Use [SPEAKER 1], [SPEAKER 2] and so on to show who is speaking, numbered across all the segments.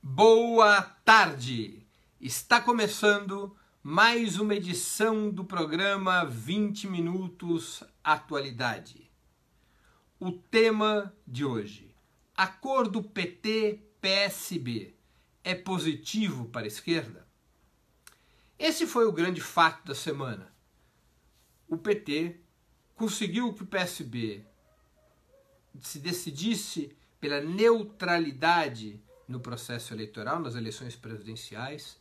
[SPEAKER 1] Boa tarde! Está começando mais uma edição do programa 20 Minutos Atualidade. O tema de hoje: acordo PT-PSB é positivo para a esquerda? Esse foi o grande fato da semana. O PT conseguiu que o PSB se decidisse pela neutralidade no processo eleitoral, nas eleições presidenciais,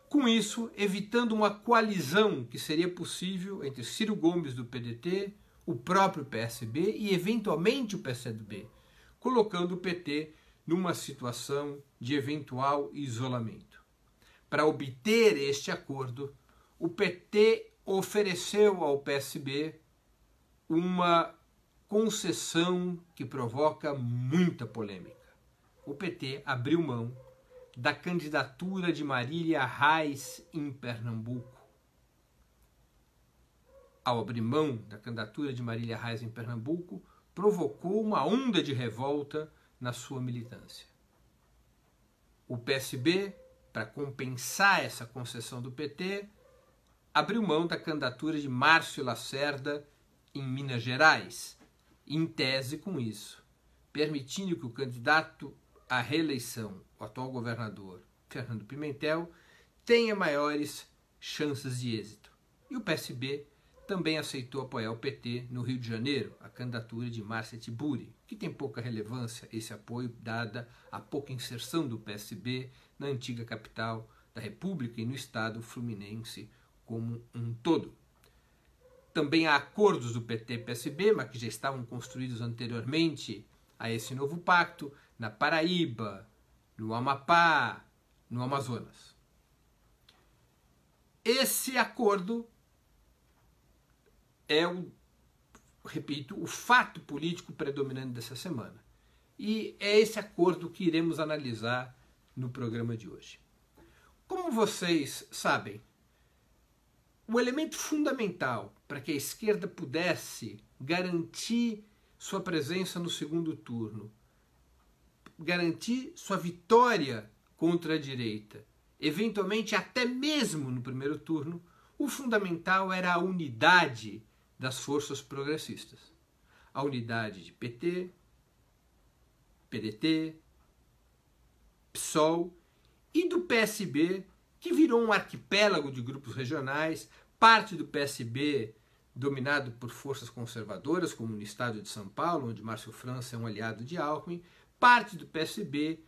[SPEAKER 1] com isso evitando uma coalizão que seria possível entre Ciro Gomes do PDT, o próprio PSB e eventualmente o PCdoB, colocando o PT numa situação de eventual isolamento. Para obter este acordo, o PT ofereceu ao PSB uma concessão que provoca muita polêmica. O PT abriu mão da candidatura de Marília Reis em Pernambuco. Ao abrir mão da candidatura de Marília Reis em Pernambuco, provocou uma onda de revolta na sua militância. O PSB, para compensar essa concessão do PT, abriu mão da candidatura de Márcio Lacerda em Minas Gerais, em tese com isso, permitindo que o candidato à reeleição, o atual governador Fernando Pimentel, tenha maiores chances de êxito. E o PSB também aceitou apoiar o PT no Rio de Janeiro, a candidatura de Márcia Tiburi, que tem pouca relevância esse apoio, dada a pouca inserção do PSB na antiga capital da República e no estado fluminense como um todo. Também há acordos do PT e PSB, mas que já estavam construídos anteriormente a esse novo pacto, na Paraíba, no Amapá, no Amazonas. Esse acordo é, repito, o fato político predominante dessa semana. E é esse acordo que iremos analisar no programa de hoje. Como vocês sabem, o elemento fundamental para que a esquerda pudesse garantir sua presença no segundo turno, garantir sua vitória contra a direita, eventualmente até mesmo no primeiro turno, o fundamental era a unidade das forças progressistas. A unidade de PT, PDT, PSOL e do PSB, que virou um arquipélago de grupos regionais, parte do PSB dominado por forças conservadoras, como no estado de São Paulo, onde Márcio França é um aliado de Alckmin, parte do PSB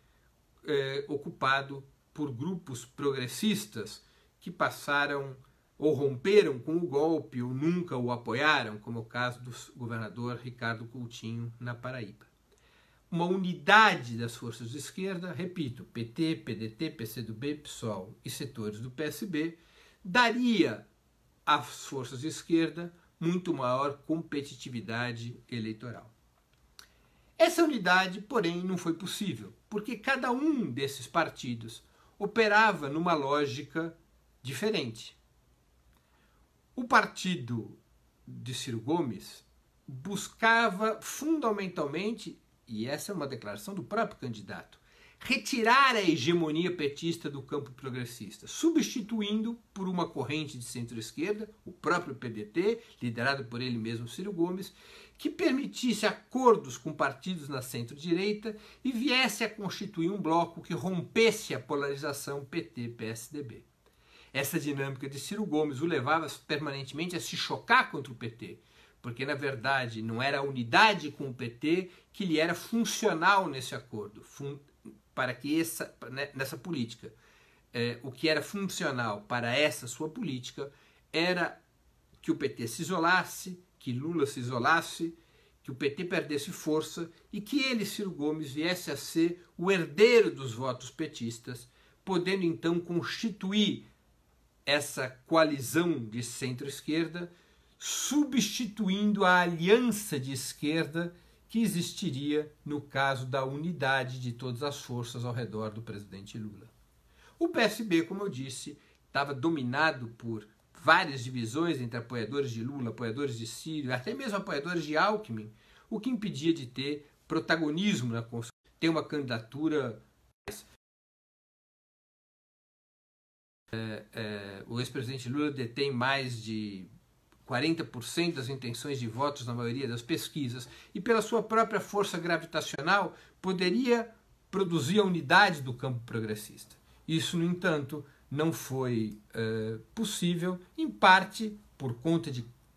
[SPEAKER 1] ocupado por grupos progressistas que passaram ou romperam com o golpe ou nunca o apoiaram, como é o caso do governador Ricardo Coutinho na Paraíba. Uma unidade das forças de esquerda, repito, PT, PDT, PCdoB, PSOL e setores do PSB, daria às forças de esquerda muito maior competitividade eleitoral. Essa unidade, porém, não foi possível, porque cada um desses partidos operava numa lógica diferente. O partido de Ciro Gomes buscava fundamentalmente, e essa é uma declaração do próprio candidato, retirar a hegemonia petista do campo progressista, substituindo por uma corrente de centro-esquerda, o próprio PDT, liderado por ele mesmo, Ciro Gomes, que permitisse acordos com partidos na centro-direita e viesse a constituir um bloco que rompesse a polarização PT-PSDB. Essa dinâmica de Ciro Gomes o levava permanentemente a se chocar contra o PT, porque, na verdade, não era a unidade com o PT que lhe era funcional nesse acordo, para que nessa política. O que era funcional para essa sua política era que o PT se isolasse, que Lula se isolasse, que o PT perdesse força e que ele, Ciro Gomes, viesse a ser o herdeiro dos votos petistas, podendo então constituir essa coalizão de centro-esquerda, substituindo a aliança de esquerda que existiria no caso da unidade de todas as forças ao redor do presidente Lula. O PSB, como eu disse, estava dominado por várias divisões entre apoiadores de Lula, apoiadores de Ciro, até mesmo apoiadores de Alckmin, o que impedia de ter protagonismo na construção, ter uma candidatura o ex-presidente Lula detém mais de 40% das intenções de votos na maioria das pesquisas e pela sua própria força gravitacional poderia produzir a unidade do campo progressista. Isso, no entanto, não foi possível, em parte por conta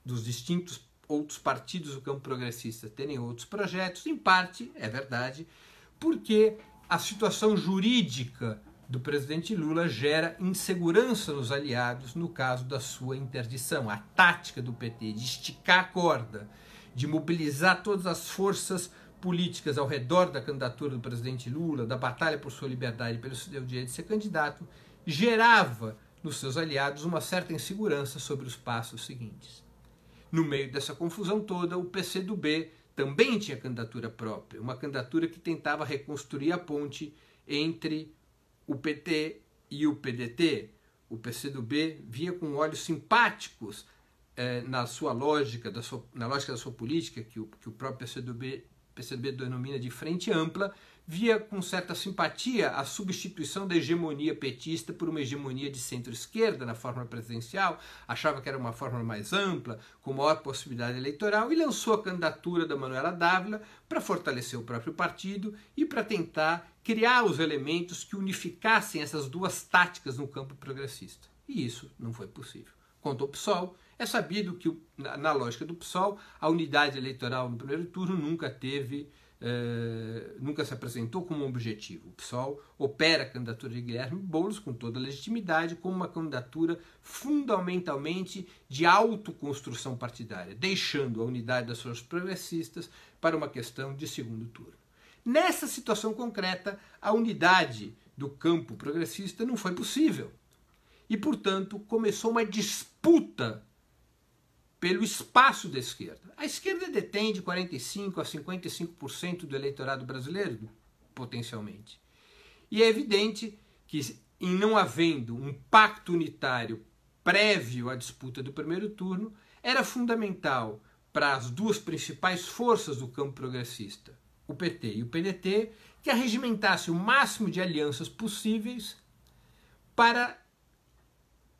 [SPEAKER 1] dos distintos outros partidos do campo progressista terem outros projetos, em parte, é verdade, porque a situação jurídica do presidente Lula gera insegurança nos aliados no caso da sua interdição. A tática do PT de esticar a corda, de mobilizar todas as forças políticas ao redor da candidatura do presidente Lula, da batalha por sua liberdade e pelo seu direito de ser candidato, gerava nos seus aliados uma certa insegurança sobre os passos seguintes. No meio dessa confusão toda, o PCdoB também tinha candidatura própria, uma candidatura que tentava reconstruir a ponte entre o PT e o PDT. O PCdoB via com olhos simpáticos na sua lógica, na lógica da sua política, que o próprio PCdoB denomina de frente ampla, via com certa simpatia a substituição da hegemonia petista por uma hegemonia de centro-esquerda na fórmula presidencial, achava que era uma fórmula mais ampla, com maior possibilidade eleitoral, e lançou a candidatura da Manuela Dávila para fortalecer o próprio partido e para tentar criar os elementos que unificassem essas duas táticas no campo progressista. E isso não foi possível. Quanto ao PSOL, é sabido que, na lógica do PSOL, a unidade eleitoral no primeiro turno nunca se apresentou como um objetivo. O PSOL opera a candidatura de Guilherme Boulos com toda a legitimidade como uma candidatura fundamentalmente de autoconstrução partidária, deixando a unidade das forças progressistas para uma questão de segundo turno. Nessa situação concreta, a unidade do campo progressista não foi possível e, portanto, começou uma disputa pelo espaço da esquerda. A esquerda detém de 45% a 55% do eleitorado brasileiro, potencialmente. E é evidente que, em não havendo um pacto unitário prévio à disputa do primeiro turno, era fundamental para as duas principais forças do campo progressista, o PT e o PDT, que arregimentasse o máximo de alianças possíveis para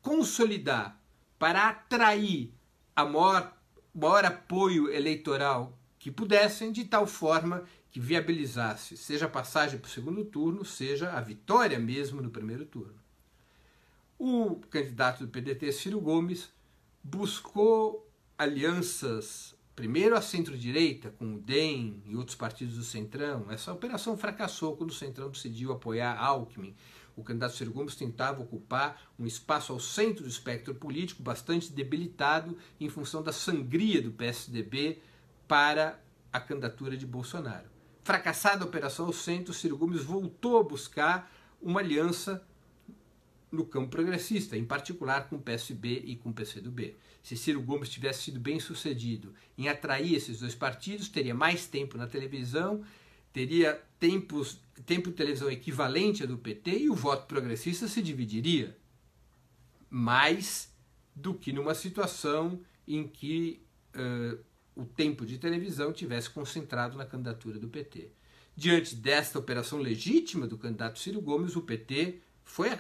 [SPEAKER 1] consolidar, para atrair a maior apoio eleitoral que pudessem, de tal forma que viabilizasse, seja a passagem para o segundo turno, seja a vitória mesmo no primeiro turno. O candidato do PDT, Ciro Gomes, buscou alianças, primeiro à centro-direita, com o DEM e outros partidos do Centrão. Essa operação fracassou quando o Centrão decidiu apoiar Alckmin. O candidato Ciro Gomes tentava ocupar um espaço ao centro do espectro político, bastante debilitado em função da sangria do PSDB para a candidatura de Bolsonaro. Fracassada a operação ao centro, Ciro Gomes voltou a buscar uma aliança no campo progressista, em particular com o PSB e com o PCdoB. Se Ciro Gomes tivesse sido bem sucedido em atrair esses dois partidos, teria mais tempo na televisão, teria tempo de televisão equivalente ao do PT e o voto progressista se dividiria mais do que numa situação em que o tempo de televisão tivesse concentrado na candidatura do PT. Diante desta operação legítima do candidato Ciro Gomes, o PT foi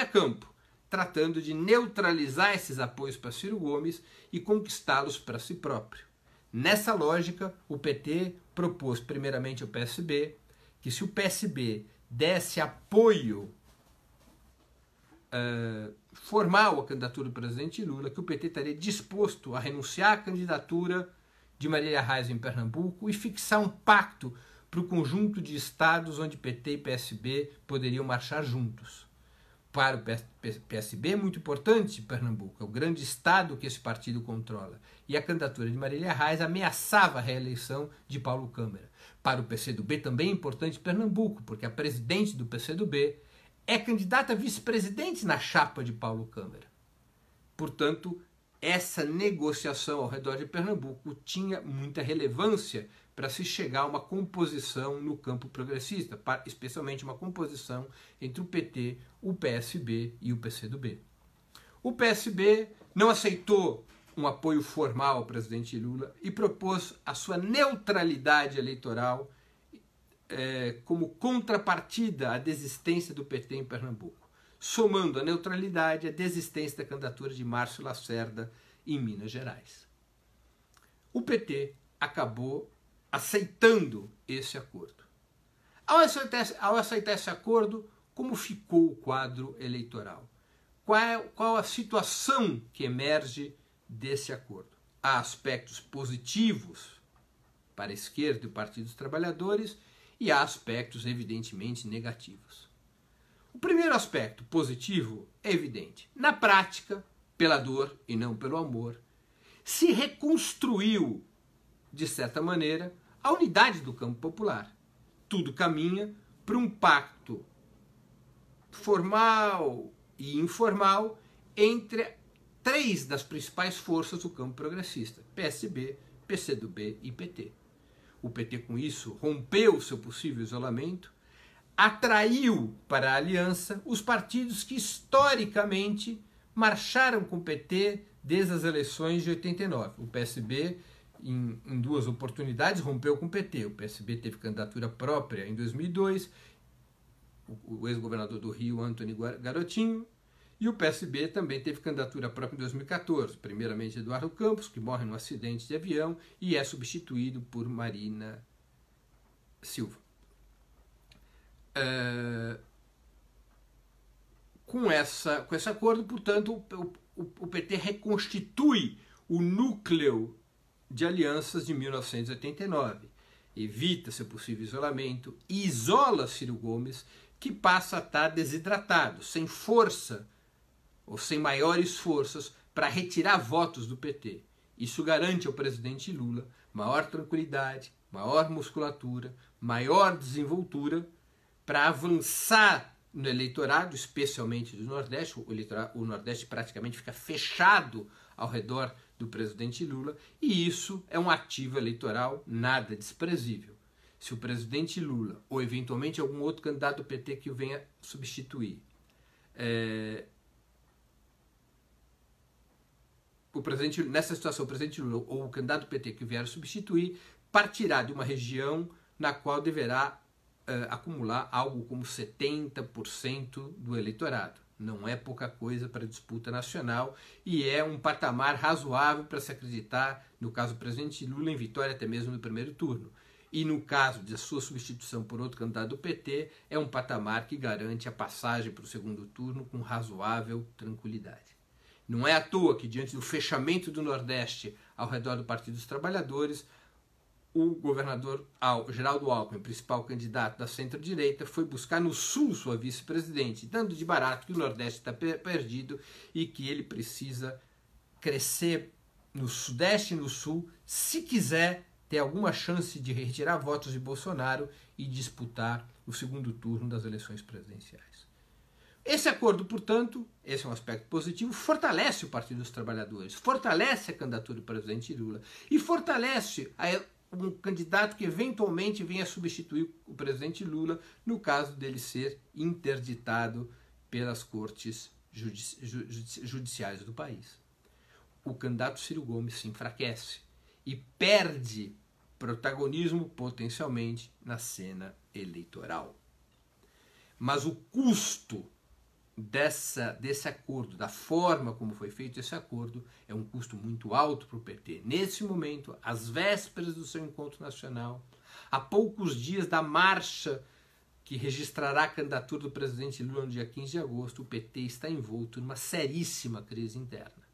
[SPEAKER 1] a campo, tratando de neutralizar esses apoios para Ciro Gomes e conquistá-los para si próprio. Nessa lógica, o PT propôs primeiramente ao PSB que, se o PSB desse apoio formal à candidatura do presidente Lula, que o PT estaria disposto a renunciar à candidatura de Marília Reis em Pernambuco e fixar um pacto para o conjunto de estados onde PT e PSB poderiam marchar juntos. Para o PSB é muito importante Pernambuco, é o grande estado que esse partido controla. E a candidatura de Marília Reis ameaçava a reeleição de Paulo Câmara. Para o PCdoB também é importante Pernambuco, porque a presidente do PCdoB é candidata a vice-presidente na chapa de Paulo Câmara. Portanto, essa negociação ao redor de Pernambuco tinha muita relevância para se chegar a uma composição no campo progressista, especialmente uma composição entre o PT, o PSB e o PCdoB. O PSB não aceitou um apoio formal ao presidente Lula e propôs a sua neutralidade eleitoral como contrapartida à desistência do PT em Pernambuco. somando a neutralidade a desistência da candidatura de Márcio Lacerda em Minas Gerais. O PT acabou aceitando esse acordo. Ao aceitar esse acordo, como ficou o quadro eleitoral? Qual a situação que emerge desse acordo? Há aspectos positivos para a esquerda e o Partido dos Trabalhadores e há aspectos evidentemente negativos. O primeiro aspecto positivo é evidente. Na prática, pela dor e não pelo amor, se reconstruiu, de certa maneira, a unidade do campo popular. Tudo caminha para um pacto formal e informal entre três das principais forças do campo progressista: PSB, PCdoB e PT. O PT, com isso, rompeu seu possível isolamento, atraiu para a aliança os partidos que historicamente marcharam com o PT desde as eleições de 89. O PSB, em duas oportunidades, rompeu com o PT. O PSB teve candidatura própria em 2002, o ex-governador do Rio, Antony Garotinho, e o PSB também teve candidatura própria em 2014, primeiramente Eduardo Campos, que morre num acidente de avião e é substituído por Marina Silva. Com esse acordo, portanto, o PT reconstitui o núcleo de alianças de 1989, evita seu possível isolamento e isola Ciro Gomes, que passa a estar desidratado, sem força ou sem maiores forças para retirar votos do PT. Isso garante ao presidente Lula maior tranquilidade, maior musculatura, maior desenvoltura para avançar no eleitorado, especialmente do Nordeste. O Nordeste praticamente fica fechado ao redor do presidente Lula, e isso é um ativo eleitoral nada desprezível. Se o presidente Lula, ou eventualmente algum outro candidato do PT que o venha substituir, nessa situação, o presidente Lula ou o candidato do PT que o vier substituir partirá de uma região na qual deverá acumular algo como 70% do eleitorado. Não é pouca coisa para a disputa nacional e é um patamar razoável para se acreditar, no caso do presidente Lula, em vitória até mesmo no primeiro turno. E no caso de sua substituição por outro candidato do PT, é um patamar que garante a passagem para o segundo turno com razoável tranquilidade. Não é à toa que, diante do fechamento do Nordeste ao redor do Partido dos Trabalhadores, o governador Geraldo Alckmin, principal candidato da centro-direita, foi buscar no Sul sua vice-presidente, dando de barato que o Nordeste está perdido e que ele precisa crescer no Sudeste e no Sul se quiser ter alguma chance de retirar votos de Bolsonaro e disputar o segundo turno das eleições presidenciais. Esse acordo, portanto, esse é um aspecto positivo, fortalece o Partido dos Trabalhadores, fortalece a candidatura do presidente Lula e fortalece um candidato que eventualmente venha substituir o presidente Lula no caso dele ser interditado pelas cortes judiciais do país. O candidato Ciro Gomes se enfraquece e perde protagonismo potencialmente na cena eleitoral. Mas o custo desse acordo, da forma como foi feito esse acordo, é um custo muito alto para o PT. Nesse momento, às vésperas do seu encontro nacional, a poucos dias da marcha que registrará a candidatura do presidente Lula no dia 15 de agosto, o PT está envolto numa seríssima crise interna.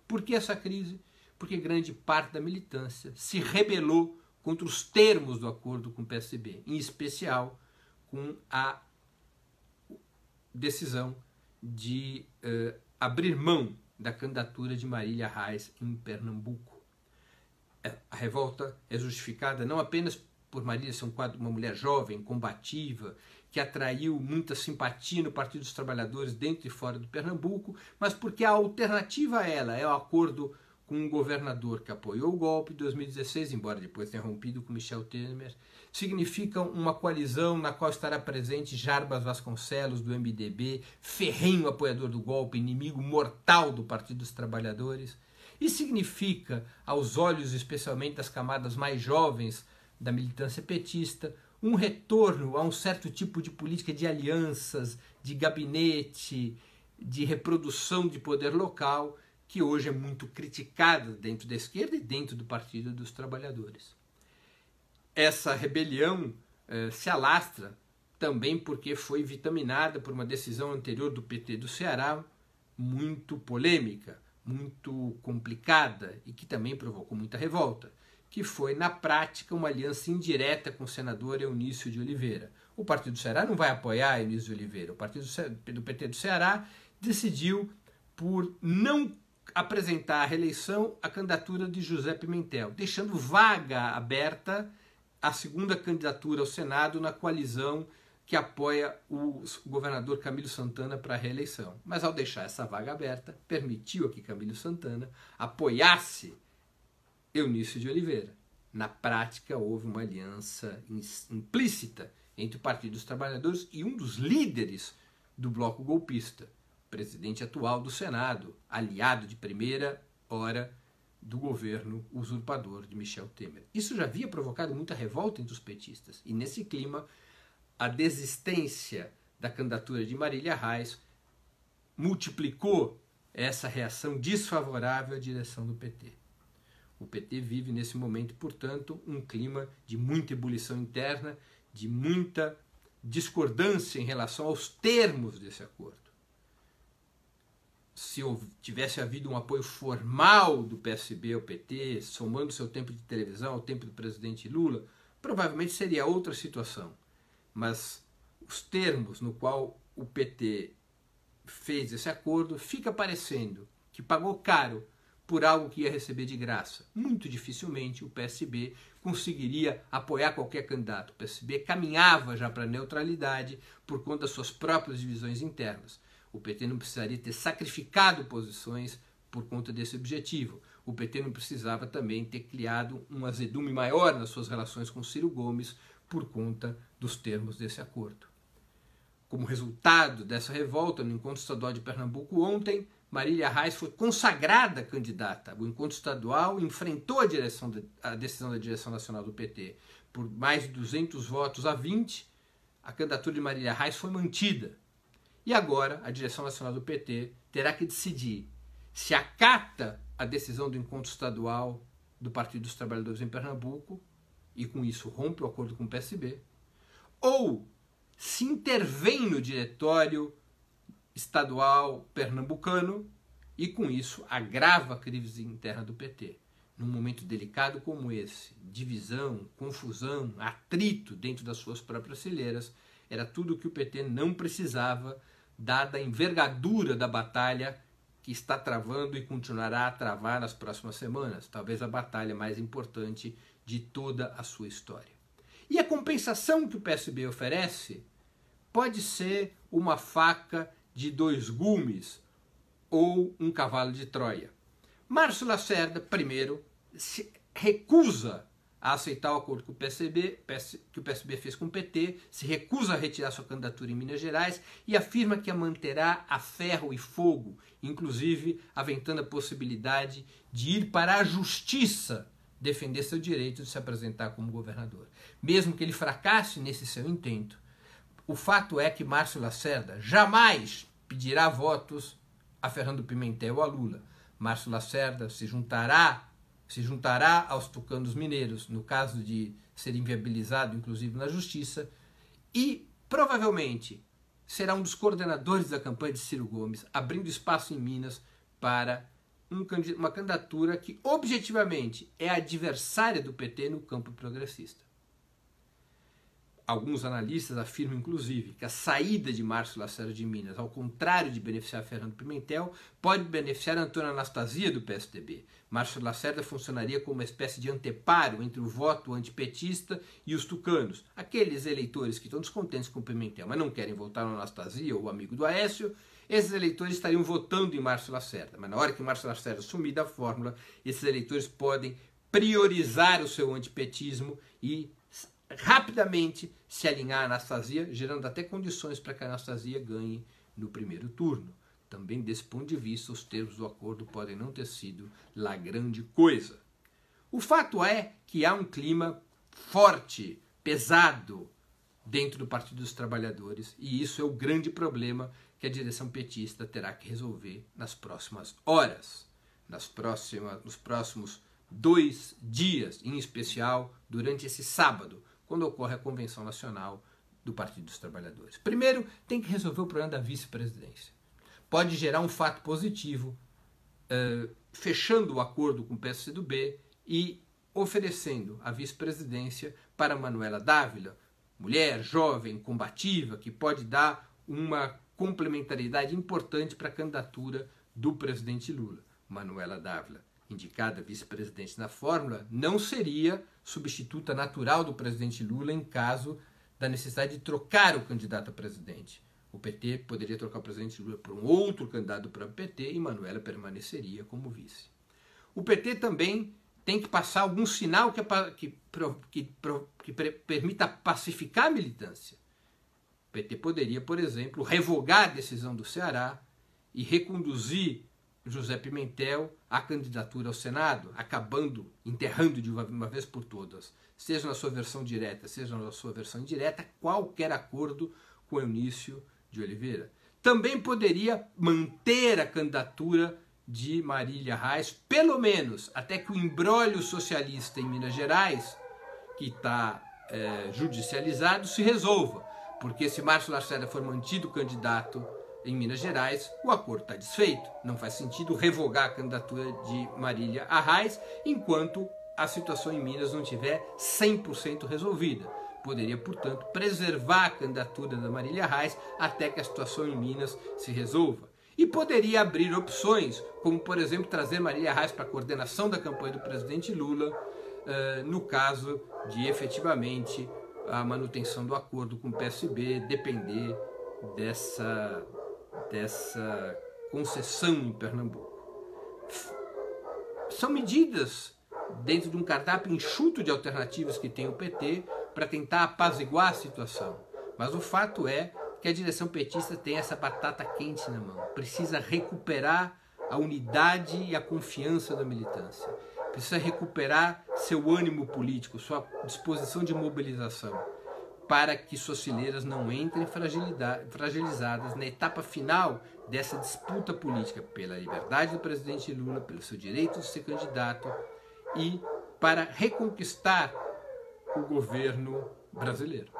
[SPEAKER 1] Por que essa crise? Porque grande parte da militância se rebelou contra os termos do acordo com o PSB, em especial com a decisão de abrir mão da candidatura de Marília Reis em Pernambuco. A revolta é justificada não apenas por Marília ser uma mulher jovem, combativa, que atraiu muita simpatia no Partido dos Trabalhadores dentro e fora do Pernambuco, mas porque a alternativa a ela é o acordo com um governador que apoiou o golpe em 2016, embora depois tenha rompido com Michel Temer, significam uma coalizão na qual estará presente Jarbas Vasconcelos, do MDB, ferrenho apoiador do golpe, inimigo mortal do Partido dos Trabalhadores, e significa, aos olhos especialmente das camadas mais jovens da militância petista, um retorno a um certo tipo de política de alianças, de gabinete, de reprodução de poder local, que hoje é muito criticada dentro da esquerda e dentro do Partido dos Trabalhadores. Essa rebelião se alastra também porque foi vitaminada por uma decisão anterior do PT do Ceará, muito polêmica, muito complicada e que também provocou muita revolta, que foi, na prática, uma aliança indireta com o senador Eunício de Oliveira. O Partido do Ceará não vai apoiar Eunício de Oliveira. O Partido do PT do Ceará decidiu por não apresentar à reeleição a candidatura de José Pimentel, deixando vaga aberta a segunda candidatura ao Senado na coalizão que apoia o governador Camilo Santana para a reeleição. Mas ao deixar essa vaga aberta, permitiu que Camilo Santana apoiasse Eunício de Oliveira. Na prática, houve uma aliança implícita entre o Partido dos Trabalhadores e um dos líderes do bloco golpista, presidente atual do Senado, aliado de primeira hora do governo usurpador de Michel Temer. Isso já havia provocado muita revolta entre os petistas, e nesse clima, a desistência da candidatura de Marília Reis multiplicou essa reação desfavorável à direção do PT. O PT vive nesse momento, portanto, um clima de muita ebulição interna, de muita discordância em relação aos termos desse acordo. Se tivesse havido um apoio formal do PSB ao PT, somando seu tempo de televisão ao tempo do presidente Lula, provavelmente seria outra situação. Mas os termos no qual o PT fez esse acordo, fica parecendo que pagou caro por algo que ia receber de graça. Muito dificilmente o PSB conseguiria apoiar qualquer candidato. O PSB caminhava já para a neutralidade por conta das suas próprias divisões internas. O PT não precisaria ter sacrificado posições por conta desse objetivo. O PT não precisava também ter criado um azedume maior nas suas relações com Ciro Gomes por conta dos termos desse acordo. Como resultado dessa revolta, no Encontro Estadual de Pernambuco ontem, Marília Reis foi consagrada candidata. O Encontro Estadual enfrentou a decisão da direção nacional do PT. Por mais de 200 votos a 20, a candidatura de Marília Reis foi mantida. E agora a direção nacional do PT terá que decidir se acata a decisão do Encontro Estadual do Partido dos Trabalhadores em Pernambuco e com isso rompe o acordo com o PSB, ou se intervém no diretório estadual pernambucano e com isso agrava a crise interna do PT. Num momento delicado como esse, divisão, confusão, atrito dentro das suas próprias fileiras, era tudo o que o PT não precisava, dada a envergadura da batalha que está travando e continuará a travar nas próximas semanas, talvez a batalha mais importante de toda a sua história. E a compensação que o PSB oferece pode ser uma faca de dois gumes ou um cavalo de Troia. Márcio Lacerda, primeiro, se recusa a aceitar o acordo que o PSB fez com o PT, se recusa a retirar sua candidatura em Minas Gerais e afirma que a manterá a ferro e fogo, inclusive aventando a possibilidade de ir para a justiça defender seu direito de se apresentar como governador. Mesmo que ele fracasse nesse seu intento, o fato é que Márcio Lacerda jamais pedirá votos a Fernando Pimentel ou a Lula. Márcio Lacerda se juntará aos tucanos mineiros, no caso de ser inviabilizado, inclusive na justiça, e provavelmente será um dos coordenadores da campanha de Ciro Gomes, abrindo espaço em Minas para uma candidatura que objetivamente é adversária do PT no campo progressista. Alguns analistas afirmam, inclusive, que a saída de Márcio Lacerda de Minas, ao contrário de beneficiar Fernando Pimentel, pode beneficiar Antônio Anastasia do PSDB. Márcio Lacerda funcionaria como uma espécie de anteparo entre o voto antipetista e os tucanos. Aqueles eleitores que estão descontentes com Pimentel, mas não querem votar no Anastasia ou o amigo do Aécio, esses eleitores estariam votando em Márcio Lacerda. Mas na hora que Márcio Lacerda sumir da fórmula, esses eleitores podem priorizar o seu antipetismo e rapidamente se alinhar a Anastasia, gerando até condições para que a Anastasia ganhe no primeiro turno. Também desse ponto de vista, os termos do acordo podem não ter sido lá grande coisa. O fato é que há um clima forte, pesado dentro do Partido dos Trabalhadores, e isso é o grande problema que a direção petista terá que resolver nas próximas horas, nos próximos 2 dias, em especial durante esse sábado, quando ocorre a Convenção Nacional do Partido dos Trabalhadores. Primeiro, tem que resolver o problema da vice-presidência. Pode gerar um fato positivo, fechando o acordo com o PSDB e oferecendo a vice-presidência para Manuela Dávila, mulher jovem, combativa, que pode dar uma complementaridade importante para a candidatura do presidente Lula. Manuela Dávila, indicada vice-presidente na fórmula, não seria substituta natural do presidente Lula em caso da necessidade de trocar o candidato a presidente. O PT poderia trocar o presidente Lula por um outro candidato para o PT e Manuela permaneceria como vice. O PT também tem que passar algum sinal que permita pacificar a militância. O PT poderia, por exemplo, revogar a decisão do Ceará e reconduzir José Pimentel à candidatura ao Senado, enterrando de uma vez por todas, seja na sua versão direta, seja na sua versão indireta, qualquer acordo com Eunício de Oliveira. Também poderia manter a candidatura de Marília Reis, pelo menos até que o imbróglio socialista em Minas Gerais, que está judicializado, se resolva. Porque se Márcio Lacerda for mantido candidato em Minas Gerais, o acordo está desfeito. Não faz sentido revogar a candidatura de Marília Reis enquanto a situação em Minas não estiver 100% resolvida. Poderia, portanto, preservar a candidatura da Marília Reis até que a situação em Minas se resolva. E poderia abrir opções, como, por exemplo, trazer Marília Reis para a coordenação da campanha do presidente Lula, no caso de, efetivamente, a manutenção do acordo com o PSB depender dessa concessão em Pernambuco. São medidas dentro de um cardápio enxuto de alternativas que tem o PT para tentar apaziguar a situação. Mas o fato é que a direção petista tem essa batata quente na mão. Precisa recuperar a unidade e a confiança da militância. Precisa recuperar seu ânimo político, sua disposição de mobilização, para que suas fileiras não entrem fragilizadas na etapa final dessa disputa política pela liberdade do presidente Lula, pelo seu direito de ser candidato e para reconquistar o governo brasileiro.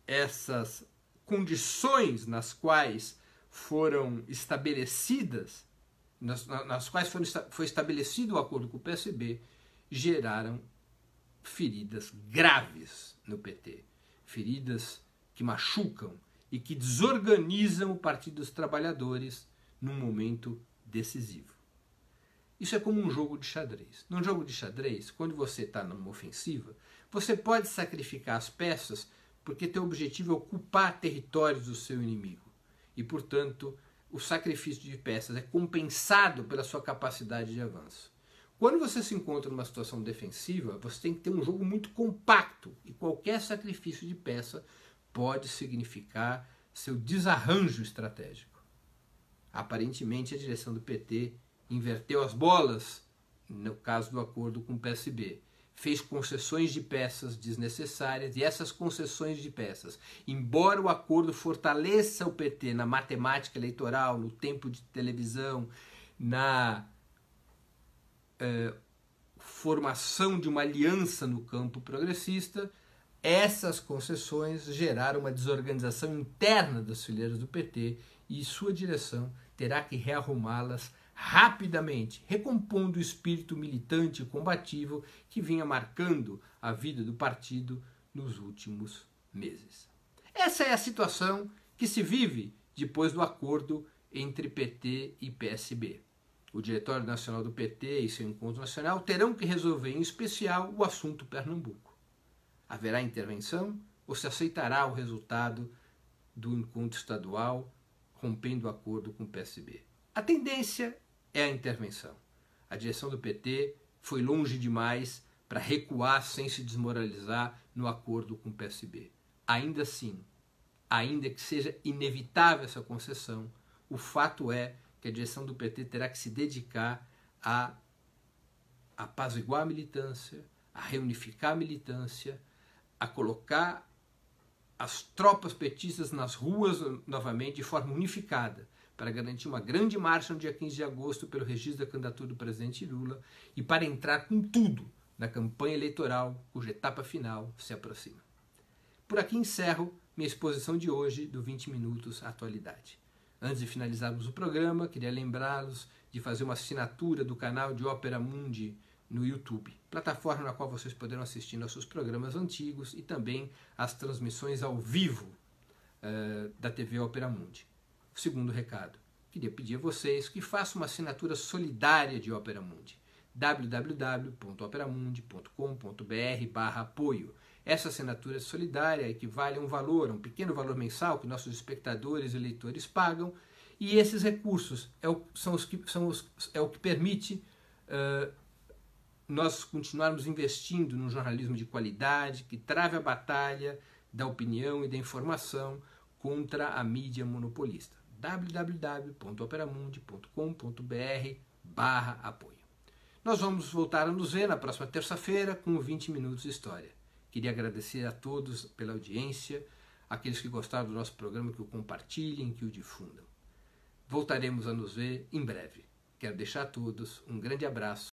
[SPEAKER 1] Essas condições nas quais foram estabelecidas, nas quais foi estabelecido o acordo com o PSB, geraram feridas graves no PT, feridas que machucam e que desorganizam o Partido dos Trabalhadores num momento decisivo. Isso é como um jogo de xadrez. Num jogo de xadrez, quando você está numa ofensiva, você pode sacrificar as peças porque teu objetivo é ocupar territórios do seu inimigo. E, portanto, o sacrifício de peças é compensado pela sua capacidade de avanço. Quando você se encontra numa situação defensiva, você tem que ter um jogo muito compacto e qualquer sacrifício de peça pode significar seu desarranjo estratégico. Aparentemente, a direção do PT inverteu as bolas no caso do acordo com o PSB. Fez concessões de peças desnecessárias e essas concessões de peças, embora o acordo fortaleça o PT na matemática eleitoral, no tempo de televisão, na formação de uma aliança no campo progressista, essas concessões geraram uma desorganização interna das fileiras do PT e sua direção terá que rearrumá-las rapidamente, recompondo o espírito militante e combativo que vinha marcando a vida do partido nos últimos meses. Essa é a situação que se vive depois do acordo entre PT e PSB. O Diretório Nacional do PT e seu encontro nacional terão que resolver, em especial, o assunto Pernambuco. Haverá intervenção ou se aceitará o resultado do encontro estadual, rompendo o acordo com o PSB? A tendência é a intervenção. A direção do PT foi longe demais para recuar sem se desmoralizar no acordo com o PSB. Ainda assim, ainda que seja inevitável essa concessão, o fato é que a direção do PT terá que se dedicar a apaziguar a militância, a reunificar a militância, a colocar as tropas petistas nas ruas novamente de forma unificada, para garantir uma grande marcha no dia 15 de agosto pelo registro da candidatura do presidente Lula e para entrar com tudo na campanha eleitoral cuja etapa final se aproxima. Por aqui encerro minha exposição de hoje do 20 Minutos Atualidade. Antes de finalizarmos o programa, queria lembrá-los de fazer uma assinatura do canal de Opera Mundi no YouTube, plataforma na qual vocês poderão assistir nossos programas antigos e também as transmissões ao vivo da TV Opera Mundi. Segundo recado, queria pedir a vocês que façam uma assinatura solidária de Opera Mundi, www.operamundi.com.br/apoio. Essa assinatura solidária equivale a um pequeno valor mensal que nossos espectadores e leitores pagam, e esses recursos é o que permite nós continuarmos investindo num jornalismo de qualidade que trave a batalha da opinião e da informação contra a mídia monopolista. www.operamundi.com.br/apoio. Nós vamos voltar a nos ver na próxima terça-feira com 20 Minutos de História. Queria agradecer a todos pela audiência, aqueles que gostaram do nosso programa, que o compartilhem, que o difundam. Voltaremos a nos ver em breve. Quero deixar a todos um grande abraço.